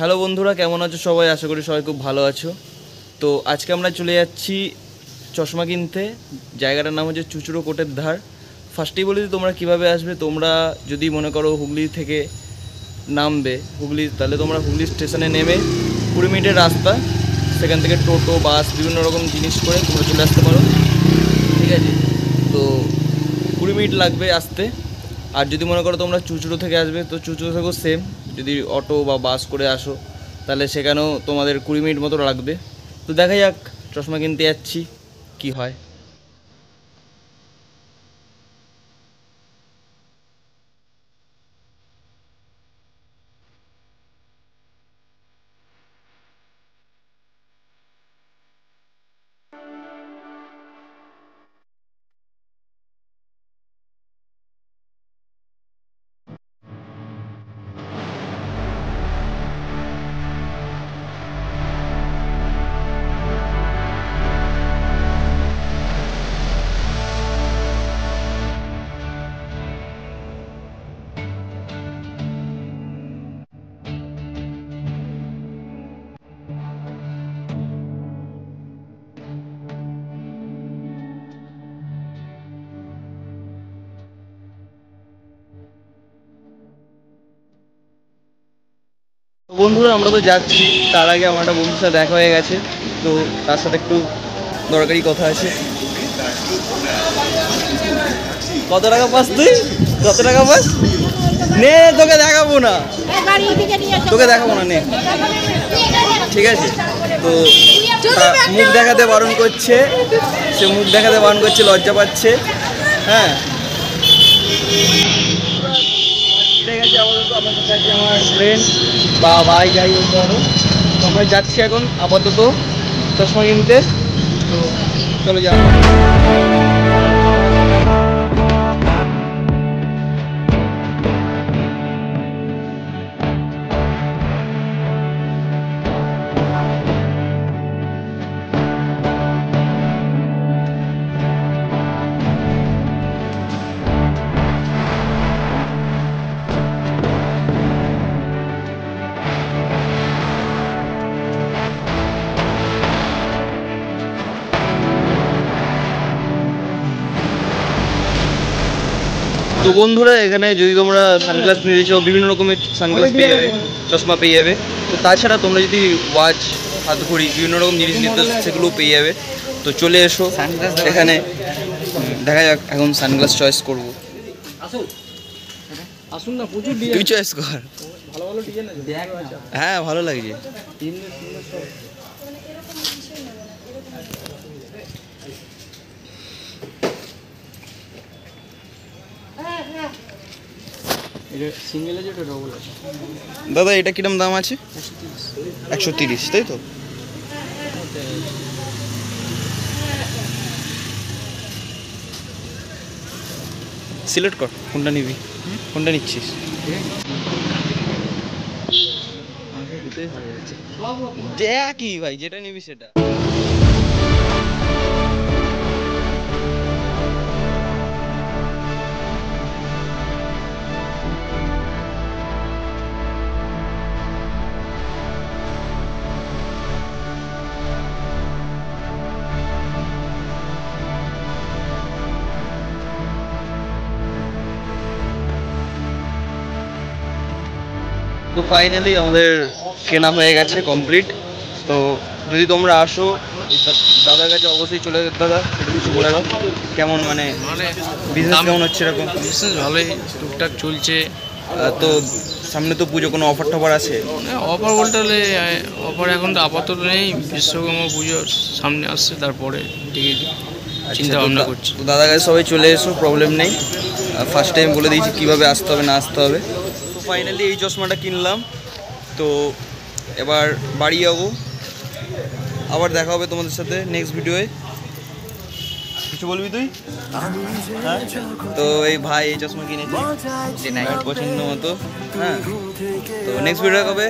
Hello বন্ধুরা, কেমন আছো সবাই? আশা করি সবাই খুব ভালো আছো। তো আজকে আমরা চলে যাচ্ছি চশমা কিনতে। জায়গাটার নাম হচ্ছে চুচুড়ো কোটের ধার। ফার্স্টেই বলে দিই তোমরা কীভাবে আসবে। তোমরা যদি মনে করো হুগলি থেকে নামবে হুগলি, তাহলে তোমরা হুগলি স্টেশনে নেমে 20 মিনিটের রাস্তা, সেখান থেকে টোটো বাস বিভিন্ন রকম জিনিস করে তোমরা চলে আসতে পারো, ঠিক আছে? তো 20 মিনিট লাগবে আসতে। আর যদি মনে করো তোমরা চুচুড়ো থেকে আসবে, তো চুচুড়ো থেকেও সেম, যদি অটো বা বাস করে আসো তাহলে সেখানেও তোমাদের 20 মিনিট মতো লাগবে। তো দেখা যাক, চশমা কিনতে যাচ্ছি, কি হয়। বন্ধুরা, আমরা তো যাচ্ছি, তার আগে আমার একটা বন্ধুর সাথে দেখা হয়ে গেছে, তো তার সাথে একটু দরকারি কথা আছে। কত টাকা পাস তুই? কত টাকা পাস? নে, তোকে দেখাবো না, তোকে দেখাবো না, নে, ঠিক আছে? তো মুখ দেখাতে বারণ করছে, সে মুখ দেখাতে বারণ করছে, লজ্জা পাচ্ছে। হ্যাঁ, ঠিক আছে। আপাতত আমার সাথে আছে আমার ফ্রেন্ড বা ভাই, যাই বলতে পারো। তো আমরা যাচ্ছি এখন আপাতত চশমা কিনতে। তো চলো যাও। তো বন্ধুরা, এখানে যদি তোমরা সানগ্লাস নিতে চাও, বিভিন্ন রকমের সানগ্লাস পেয়ে যাবে, চশমা পেয়ে যাবে। তো তাছাড়া তোমরা যদি ওয়াচ, হাত ঘড়ি, বিভিন্ন রকম জিনিস নিতে, সেগুলোও পেয়ে যাবে। তো চলে এসো এখানে, দেখা যাক এখন সানগ্লাস চয়েস করবো। আসুন না, প্রচুর তুই চয়েস কর। ভালো ভালো ডিজাইন আছে। হ্যাঁ, ভালো লাগছে। দাদা, এটা কিরম দাম আছে? 130, তাই তো? সিলেক্ট কর, কোনটা নিবি, কোনটা নিচ্ছিস? কি ভাই, যেটা নিবি সেটা। তো ফাইনালি আমাদের কেনা হয়ে গেছে, কমপ্লিট। তো যদি তোমরা আসো দাদার কাছে অবশ্যই চলে যেতে। দাদা, একটু কিছু বলে দাও, কেমন মানে বিজনেস কেমন হচ্ছে? এরকম বিজনেস ভালোই টুকটাক চলছে। তো সামনে তো পুজো, কোনো অফার টফার আছে? অফার বলতে হলে অফার এখন তো আপাতত নেই, বিশ্বকর্মা পুজো সামনে আসছে, তারপরে দিকে চিন্তা ভাবনা করছি। তো দাদার কাছে সবাই চলে এসো, প্রবলেম নেই। ফার্স্ট টাইম বলে দিয়েছি কীভাবে আসতে হবে না আসতে হবে। তো ফাইনালি এই চশমাটা কিনলাম। তো এবার বাড়ি যাবো, আবার দেখা হবে তোমাদের সাথে নেক্সট ভিডিওয়ে। কিছু বলবি তুই? হ্যাঁ, তো এই ভাই এই চশমা কিনেছি পছন্দ মতো। হ্যাঁ, তো নেক্সট ভিডিও কবে?